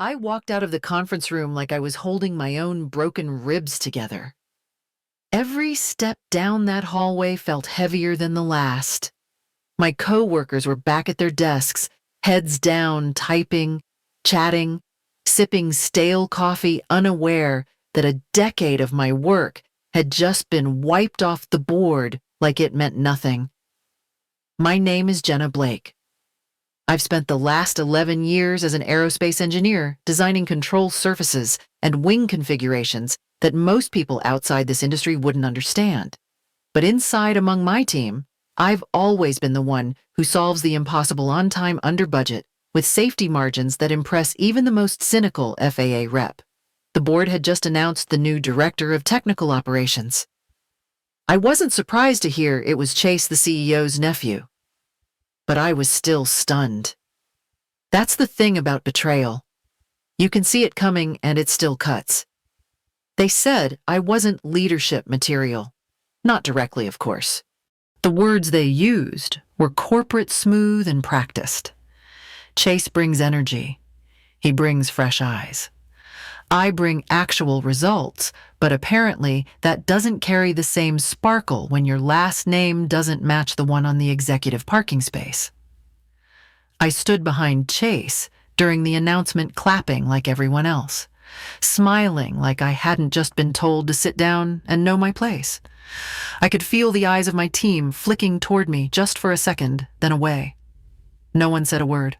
I walked out of the conference room like I was holding my own broken ribs together. Every step down that hallway felt heavier than the last. My coworkers were back at their desks, heads down, typing, chatting, sipping stale coffee, unaware that a decade of my work had just been wiped off the board like it meant nothing. My name is Jenna Blake. I've spent the last 11 years as an aerospace engineer designing control surfaces and wing configurations that most people outside this industry wouldn't understand. But inside among my team, I've always been the one who solves the impossible on time under budget with safety margins that impress even the most cynical FAA rep. The board had just announced the new director of technical operations. I wasn't surprised to hear it was Chase, the CEO's nephew. But I was still stunned. That's the thing about betrayal. You can see it coming and it still cuts. They said I wasn't leadership material. Not directly, of course. The words they used were corporate smooth and practiced. Chase brings energy. He brings fresh eyes. I bring actual results, but apparently that doesn't carry the same sparkle when your last name doesn't match the one on the executive parking space. I stood behind Chase during the announcement, clapping like everyone else, smiling like I hadn't just been told to sit down and know my place. I could feel the eyes of my team flicking toward me just for a second, then away. No one said a word.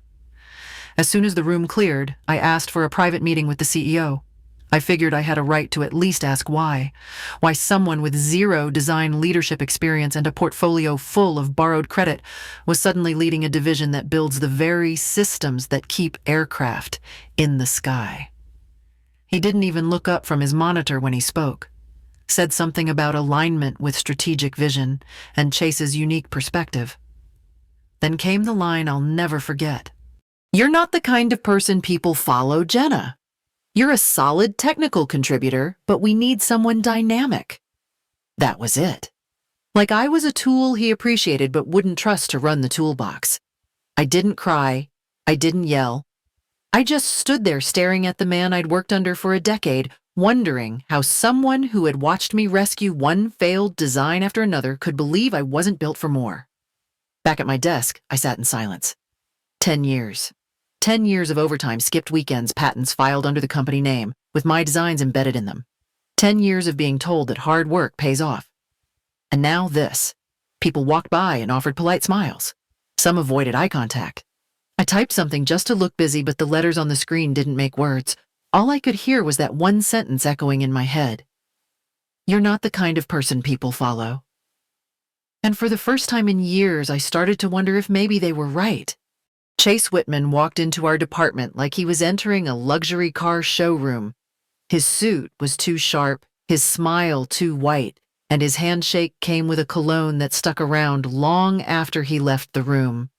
As soon as the room cleared, I asked for a private meeting with the CEO. I figured I had a right to at least ask why someone with zero design leadership experience and a portfolio full of borrowed credit was suddenly leading a division that builds the very systems that keep aircraft in the sky. He didn't even look up from his monitor when he spoke, said something about alignment with strategic vision and Chase's unique perspective. Then came the line I'll never forget. "You're not the kind of person people follow, Jenna. You're a solid technical contributor, but we need someone dynamic." That was it. Like I was a tool he appreciated but wouldn't trust to run the toolbox. I didn't cry. I didn't yell. I just stood there staring at the man I'd worked under for a decade, wondering how someone who had watched me rescue one failed design after another could believe I wasn't built for more. Back at my desk, I sat in silence. 10 years. 10 years of overtime, skipped weekends, patents filed under the company name, with my designs embedded in them. 10 years of being told that hard work pays off. And now this. People walked by and offered polite smiles. Some avoided eye contact. I typed something just to look busy, but the letters on the screen didn't make words. All I could hear was that one sentence echoing in my head. "You're not the kind of person people follow." And for the first time in years, I started to wonder if maybe they were right. Chase Whitman walked into our department like he was entering a luxury car showroom. His suit was too sharp, his smile too white, and his handshake came with a cologne that stuck around long after he left the room.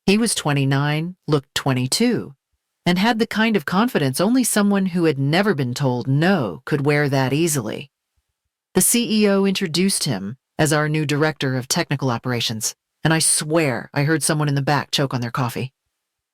He was 29, looked 22, and had the kind of confidence only someone who had never been told no could wear that easily. The CEO introduced him as our new director of technical operations, and I swear I heard someone in the back choke on their coffee.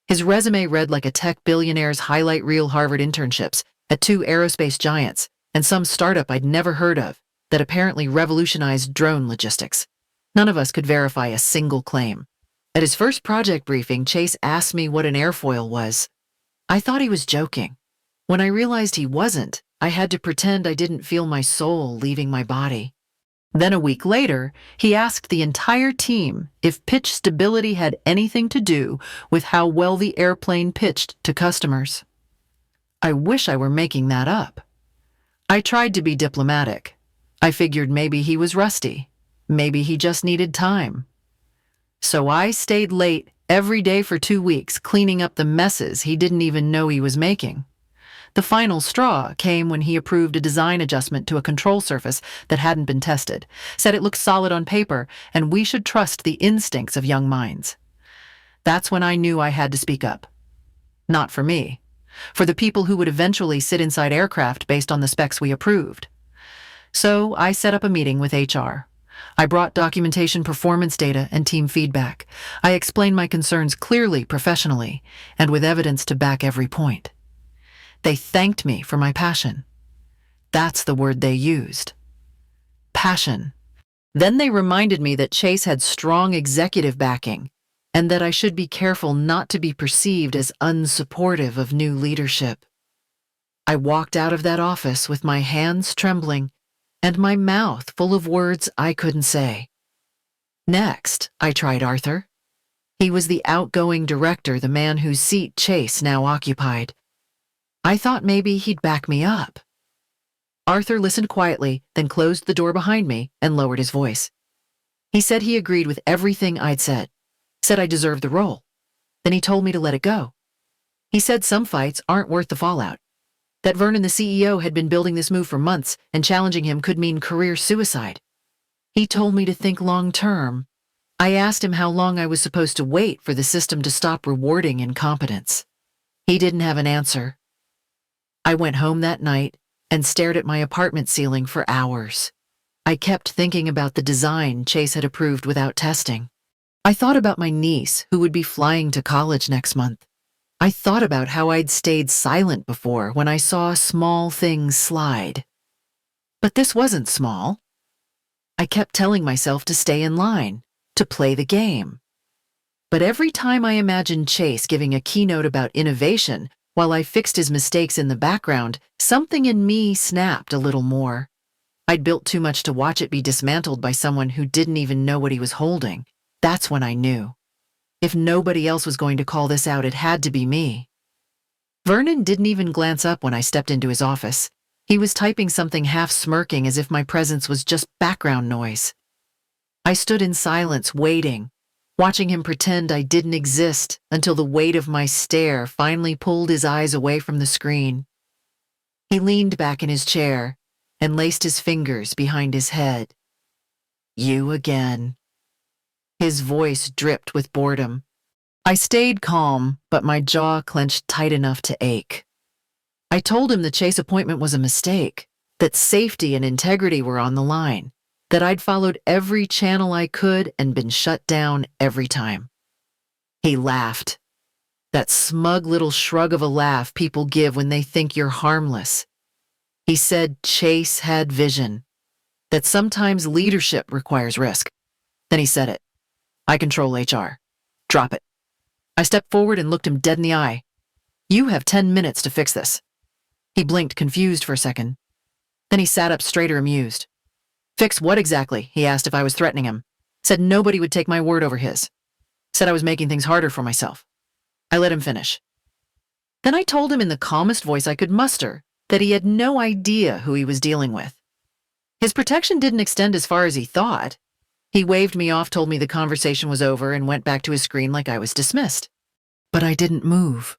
His resume read like a tech billionaire's highlight reel: Harvard internships at 2 aerospace giants and some startup I'd never heard of that apparently revolutionized drone logistics. None of us could verify a single claim. At his first project briefing, Chase asked me what an airfoil was. I thought he was joking. When I realized he wasn't, I had to pretend I didn't feel my soul leaving my body. Then a week later, he asked the entire team if pitch stability had anything to do with how well the airplane pitched to customers. I wish I were making that up. I tried to be diplomatic. I figured maybe he was rusty. Maybe he just needed time. So I stayed late every day for 2 weeks, cleaning up the messes he didn't even know he was making. The final straw came when he approved a design adjustment to a control surface that hadn't been tested, said it looked solid on paper, and we should trust the instincts of young minds. That's when I knew I had to speak up. Not for me. For the people who would eventually sit inside aircraft based on the specs we approved. So I set up a meeting with HR. I brought documentation, performance data, and team feedback. I explained my concerns clearly, professionally, and with evidence to back every point. They thanked me for my passion. That's the word they used. Passion. Then they reminded me that Chase had strong executive backing and that I should be careful not to be perceived as unsupportive of new leadership. I walked out of that office with my hands trembling and my mouth full of words I couldn't say. Next, I tried Arthur. He was the outgoing director, the man whose seat Chase now occupied. I thought maybe he'd back me up. Arthur listened quietly, then closed the door behind me and lowered his voice. He said he agreed with everything I'd said I deserved the role. Then he told me to let it go. He said some fights aren't worth the fallout, that Vernon, the CEO, had been building this move for months and challenging him could mean career suicide. He told me to think long-term. I asked him how long I was supposed to wait for the system to stop rewarding incompetence. He didn't have an answer. I went home that night and stared at my apartment ceiling for hours. I kept thinking about the design Chase had approved without testing. I thought about my niece, who would be flying to college next month. I thought about how I'd stayed silent before when I saw small things slide. But this wasn't small. I kept telling myself to stay in line, to play the game. But every time I imagined Chase giving a keynote about innovation while I fixed his mistakes in the background, something in me snapped a little more. I'd built too much to watch it be dismantled by someone who didn't even know what he was holding. That's when I knew. If nobody else was going to call this out, it had to be me. Vernon didn't even glance up when I stepped into his office. He was typing something half smirking as if my presence was just background noise. I stood in silence, waiting, watching him pretend I didn't exist until the weight of my stare finally pulled his eyes away from the screen. He leaned back in his chair and laced his fingers behind his head. "You again." His voice dripped with boredom. I stayed calm, but my jaw clenched tight enough to ache. I told him the Chase appointment was a mistake, that safety and integrity were on the line, that I'd followed every channel I could and been shut down every time. He laughed. That smug little shrug of a laugh people give when they think you're harmless. He said Chase had vision, that sometimes leadership requires risk. Then he said it. "I control HR. Drop it." I stepped forward and looked him dead in the eye. "You have 10 minutes to fix this." He blinked, confused for a second. Then he sat up straighter, amused. "Fix what exactly?" he asked if I was threatening him. Said nobody would take my word over his. Said I was making things harder for myself. I let him finish. Then I told him in the calmest voice I could muster that he had no idea who he was dealing with. His protection didn't extend as far as he thought. He waved me off, told me the conversation was over, and went back to his screen like I was dismissed. But I didn't move.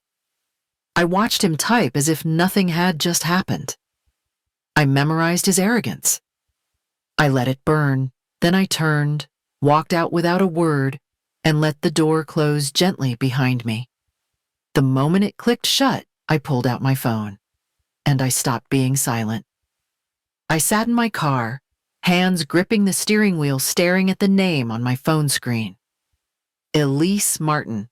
I watched him type as if nothing had just happened. I memorized his arrogance. I let it burn. Then I turned, walked out without a word, and let the door close gently behind me. The moment it clicked shut, I pulled out my phone, and I stopped being silent. I sat in my car, hands gripping the steering wheel, staring at the name on my phone screen. Elise Martin.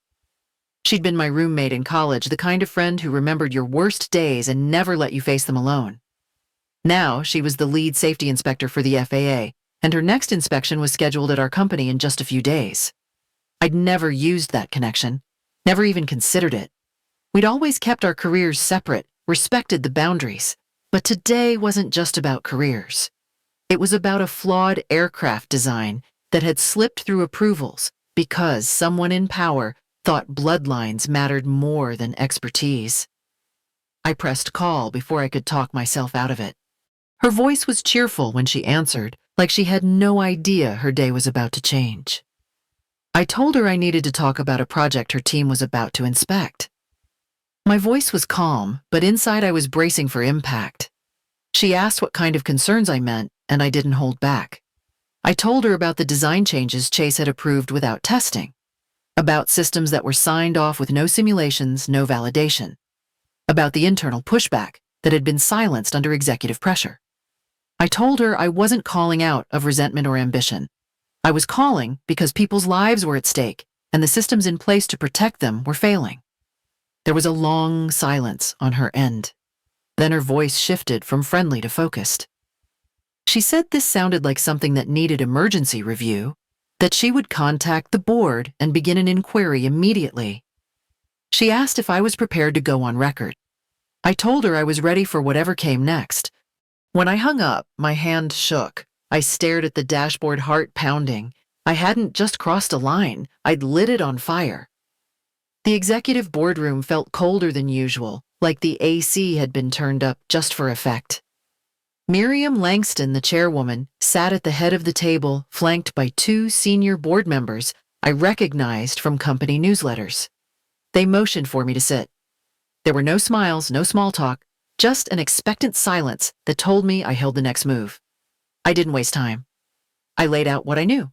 She'd been my roommate in college, the kind of friend who remembered your worst days and never let you face them alone. Now she was the lead safety inspector for the FAA, and her next inspection was scheduled at our company in just a few days. I'd never used that connection, never even considered it. We'd always kept our careers separate, respected the boundaries. But today wasn't just about careers. It was about a flawed aircraft design that had slipped through approvals because someone in power thought bloodlines mattered more than expertise. I pressed call before I could talk myself out of it. Her voice was cheerful when she answered, like she had no idea her day was about to change. I told her I needed to talk about a project her team was about to inspect. My voice was calm, but inside I was bracing for impact. She asked what kind of concerns I meant, and I didn't hold back. I told her about the design changes Chase had approved without testing, about systems that were signed off with no simulations, no validation, about the internal pushback that had been silenced under executive pressure. I told her I wasn't calling out of resentment or ambition. I was calling because people's lives were at stake, and the systems in place to protect them were failing. There was a long silence on her end. Then her voice shifted from friendly to focused. She said this sounded like something that needed emergency review, that she would contact the board and begin an inquiry immediately. She asked if I was prepared to go on record. I told her I was ready for whatever came next. When I hung up, my hand shook. I stared at the dashboard, heart pounding. I hadn't just crossed a line, I'd lit it on fire. The executive boardroom felt colder than usual, like the AC had been turned up just for effect. Miriam Langston, the chairwoman, sat at the head of the table, flanked by two senior board members I recognized from company newsletters. They motioned for me to sit. There were no smiles, no small talk, just an expectant silence that told me I held the next move. I didn't waste time. I laid out what I knew: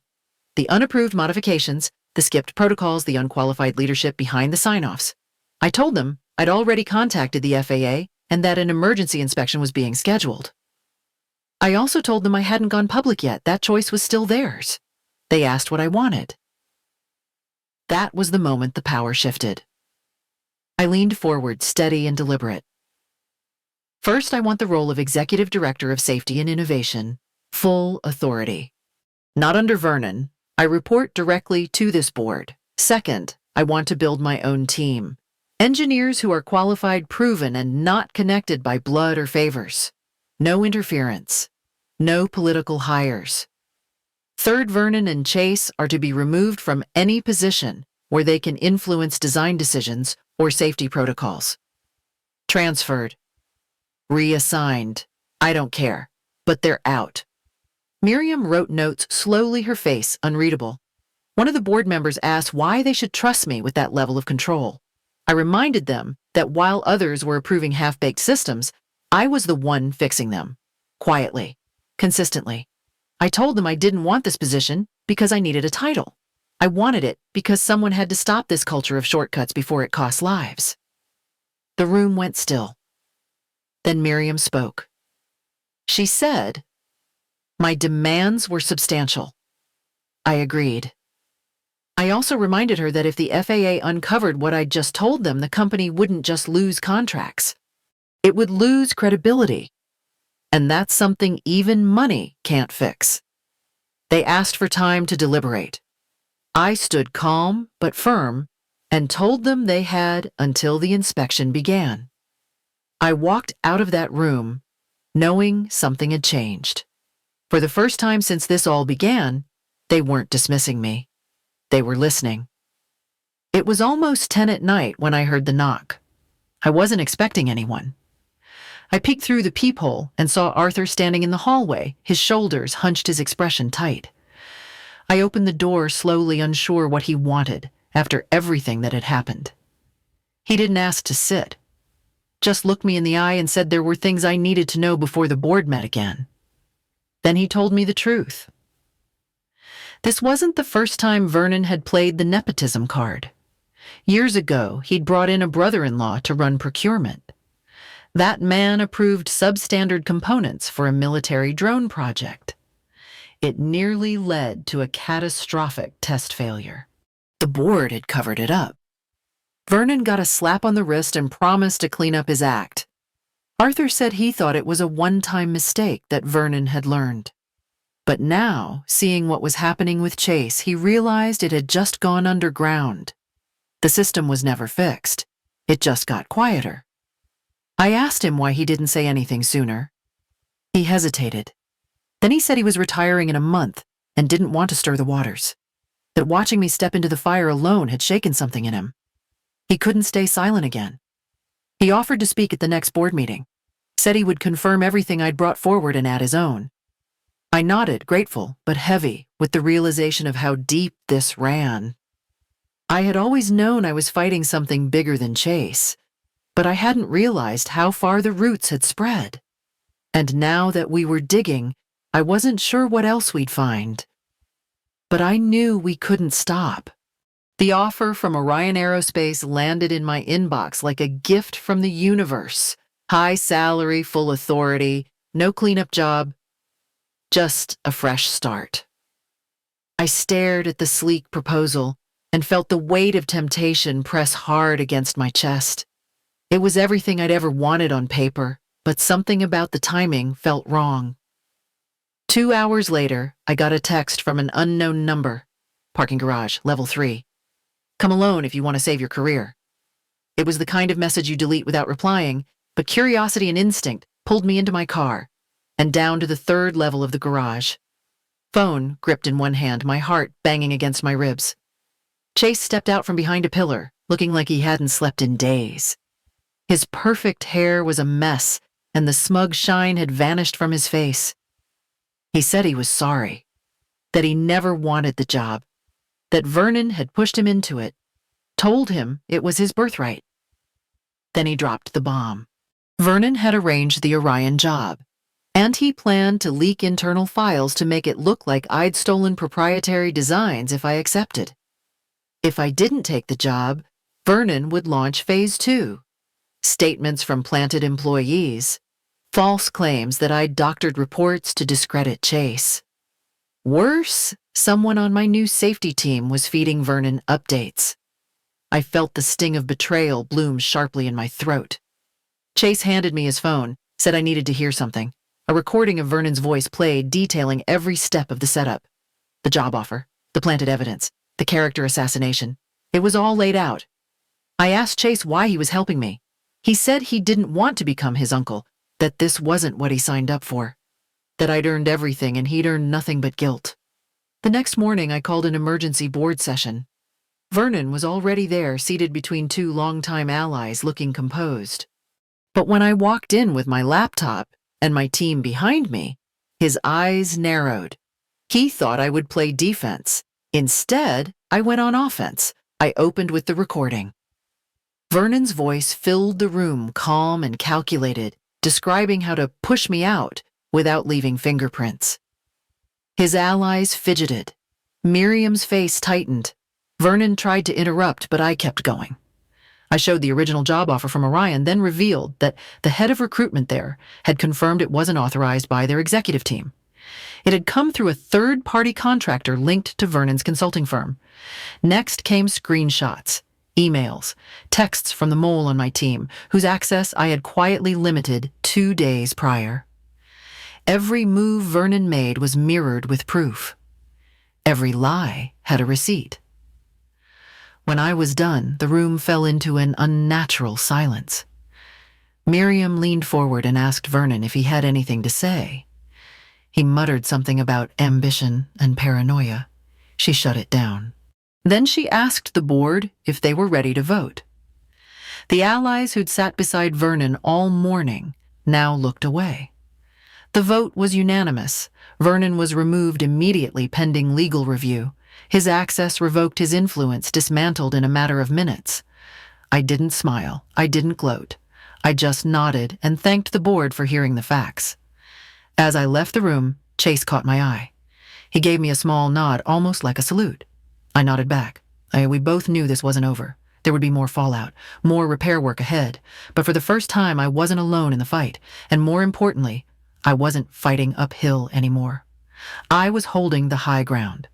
the unapproved modifications, the skipped protocols, the unqualified leadership behind the sign-offs. I told them I'd already contacted the FAA and that an emergency inspection was being scheduled. I also told them I hadn't gone public yet. That choice was still theirs. They asked what I wanted. That was the moment the power shifted. I leaned forward, steady and deliberate. First, I want the role of Executive Director of Safety and Innovation, full authority. Not under Vernon. I report directly to this board. Second, I want to build my own team. Engineers who are qualified, proven, and not connected by blood or favors. No interference. No political hires. Third, Vernon and Chase are to be removed from any position where they can influence design decisions or safety protocols. Transferred. Reassigned. I don't care, but they're out. Miriam wrote notes, slowly, her face unreadable. One of the board members asked why they should trust me with that level of control. I reminded them that while others were approving half-baked systems, I was the one fixing them. Quietly. Consistently. I told them I didn't want this position because I needed a title. I wanted it because someone had to stop this culture of shortcuts before it cost lives. The room went still. Then Miriam spoke. She said, "My demands were substantial." I agreed. I also reminded her that if the FAA uncovered what I'd just told them, the company wouldn't just lose contracts. It would lose credibility. And that's something even money can't fix. They asked for time to deliberate. I stood calm but firm and told them they had until the inspection began. I walked out of that room knowing something had changed. For the first time since this all began, they weren't dismissing me. They were listening. It was almost 10 at night when I heard the knock. I wasn't expecting anyone. I peeked through the peephole and saw Arthur standing in the hallway, his shoulders hunched, his expression tight. I opened the door slowly, unsure what he wanted after everything that had happened. He didn't ask to sit, just looked me in the eye and said there were things I needed to know before the board met again. Then he told me the truth. This wasn't the first time Vernon had played the nepotism card. Years ago, he'd brought in a brother-in-law to run procurement. That man approved substandard components for a military drone project. It nearly led to a catastrophic test failure. The board had covered it up. Vernon got a slap on the wrist and promised to clean up his act. Arthur said he thought it was a one-time mistake that Vernon had learned. But now, seeing what was happening with Chase, he realized it had just gone underground. The system was never fixed. It just got quieter. I asked him why he didn't say anything sooner. He hesitated. Then he said he was retiring in a month and didn't want to stir the waters. That watching me step into the fire alone had shaken something in him. He couldn't stay silent again. He offered to speak at the next board meeting, said he would confirm everything I'd brought forward and add his own. I nodded, grateful but heavy with the realization of how deep this ran. I had always known I was fighting something bigger than Chase, but I hadn't realized how far the roots had spread. And now that we were digging, I wasn't sure what else we'd find. But I knew we couldn't stop. The offer from Orion Aerospace landed in my inbox like a gift from the universe. High salary, full authority, no cleanup job, just a fresh start. I stared at the sleek proposal and felt the weight of temptation press hard against my chest. It was everything I'd ever wanted on paper, but something about the timing felt wrong. 2 hours later, I got a text from an unknown number. Parking garage, level 3. Come alone if you want to save your career. It was the kind of message you delete without replying, but curiosity and instinct pulled me into my car and down to the 3rd level of the garage. Phone gripped in one hand, my heart banging against my ribs. Chase stepped out from behind a pillar, looking like he hadn't slept in days. His perfect hair was a mess, and the smug shine had vanished from his face. He said he was sorry, that he never wanted the job, that Vernon had pushed him into it, told him it was his birthright. Then he dropped the bomb. Vernon had arranged the Orion job, and he planned to leak internal files to make it look like I'd stolen proprietary designs if I accepted. If I didn't take the job, Vernon would launch Phase 2. Statements from planted employees, false claims that I'd doctored reports to discredit Chase. Worse, someone on my new safety team was feeding Vernon updates. I felt the sting of betrayal bloom sharply in my throat. Chase handed me his phone, said I needed to hear something. A recording of Vernon's voice played, detailing every step of the setup. The job offer, the planted evidence, the character assassination. It was all laid out. I asked Chase why he was helping me. He said he didn't want to become his uncle, that this wasn't what he signed up for, that I'd earned everything and he'd earned nothing but guilt. The next morning, I called an emergency board session. Vernon was already there, seated between 2 longtime allies, looking composed. But when I walked in with my laptop and my team behind me, his eyes narrowed. He thought I would play defense. Instead, I went on offense. I opened with the recording. Vernon's voice filled the room, calm and calculated, describing how to push me out without leaving fingerprints. His allies fidgeted. Miriam's face tightened. Vernon tried to interrupt, but I kept going. I showed the original job offer from Orion, then revealed that the head of recruitment there had confirmed it wasn't authorized by their executive team. It had come through a third-party contractor linked to Vernon's consulting firm. Next came screenshots, emails, texts from the mole on my team, whose access I had quietly limited 2 days prior. Every move Vernon made was mirrored with proof. Every lie had a receipt. When I was done, the room fell into an unnatural silence. Miriam leaned forward and asked Vernon if he had anything to say. He muttered something about ambition and paranoia. She shut it down. Then she asked the board if they were ready to vote. The allies who'd sat beside Vernon all morning now looked away. The vote was unanimous. Vernon was removed immediately pending legal review. His access revoked, his influence dismantled in a matter of minutes. I didn't smile. I didn't gloat. I just nodded and thanked the board for hearing the facts. As I left the room, Chase caught my eye. He gave me a small nod, almost like a salute. I nodded back. We both knew this wasn't over. There would be more fallout, more repair work ahead. But for the first time, I wasn't alone in the fight. And more importantly, I wasn't fighting uphill anymore. I was holding the high ground.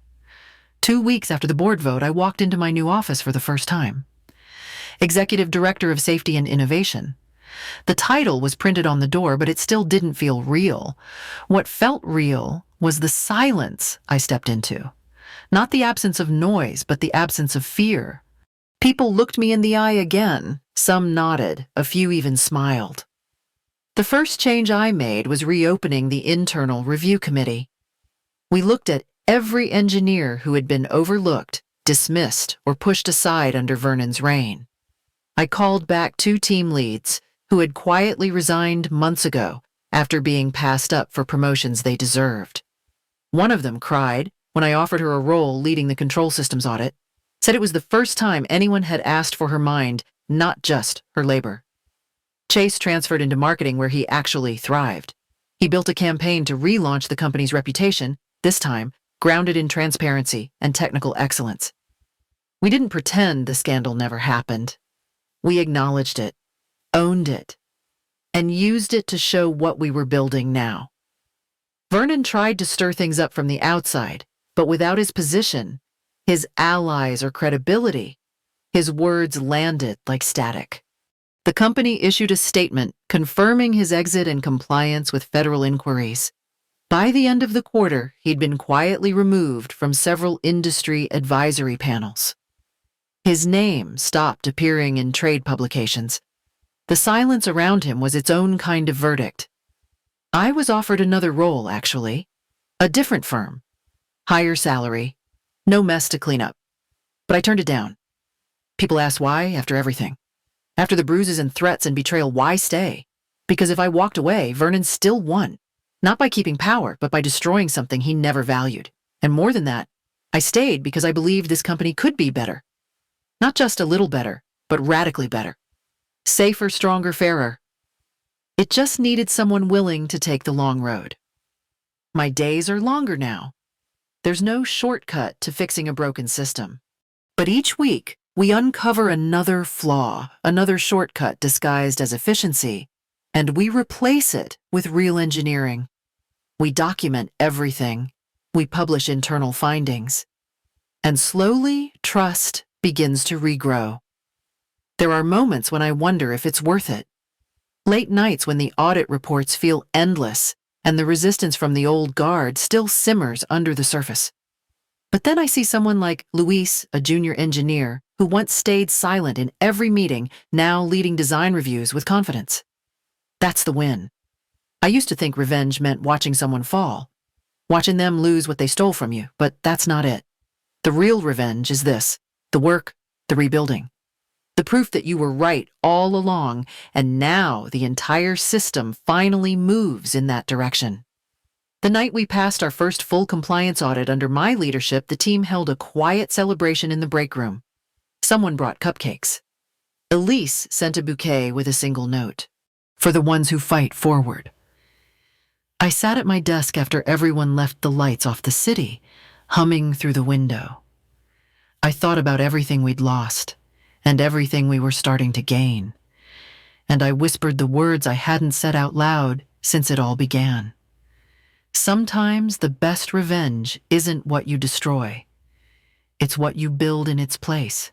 2 weeks after the board vote, I walked into my new office for the first time. Executive Director of Safety and Innovation. The title was printed on the door, but it still didn't feel real. What felt real was the silence I stepped into. Not the absence of noise, but the absence of fear. People looked me in the eye again. Some nodded, a few even smiled. The first change I made was reopening the internal review committee. We looked at every engineer who had been overlooked, dismissed, or pushed aside under Vernon's reign. I called back 2 team leads who had quietly resigned months ago after being passed up for promotions they deserved. One of them cried when I offered her a role leading the control systems audit, said it was the first time anyone had asked for her mind, not just her labor. Chase transferred into marketing where he actually thrived. He built a campaign to relaunch the company's reputation, this time grounded in transparency and technical excellence. We didn't pretend the scandal never happened. We acknowledged it, owned it, and used it to show what we were building now. Vernon tried to stir things up from the outside, but without his position, his allies, or credibility, his words landed like static. The company issued a statement confirming his exit and compliance with federal inquiries. By the end of the quarter, he'd been quietly removed from several industry advisory panels. His name stopped appearing in trade publications. The silence around him was its own kind of verdict. I was offered another role, actually. A different firm. Higher salary. No mess to clean up. But I turned it down. People asked why after everything. After the bruises and threats and betrayal, why stay? Because if I walked away, Vernon still won. Not by keeping power, but by destroying something he never valued. And more than that, I stayed because I believed this company could be better. Not just a little better, but radically better. Safer, stronger, fairer. It just needed someone willing to take the long road. My days are longer now. There's no shortcut to fixing a broken system. But each week, we uncover another flaw, another shortcut disguised as efficiency, and we replace it with real engineering. We document everything. We publish internal findings. And slowly, trust begins to regrow. There are moments when I wonder if it's worth it. Late nights when the audit reports feel endless and the resistance from the old guard still simmers under the surface. But then I see someone like Luis, a junior engineer, who once stayed silent in every meeting, now leading design reviews with confidence. That's the win. I used to think revenge meant watching someone fall, watching them lose what they stole from you, but that's not it. The real revenge is this: the work, the rebuilding. The proof that you were right all along, and now the entire system finally moves in that direction. The night we passed our first full compliance audit under my leadership, the team held a quiet celebration in the break room. Someone brought cupcakes. Elise sent a bouquet with a single note: for the ones who fight forward. I sat at my desk after everyone left the lights off the city, humming through the window. I thought about everything we'd lost, and everything we were starting to gain. And I whispered the words I hadn't said out loud since it all began. Sometimes the best revenge isn't what you destroy. It's what you build in its place.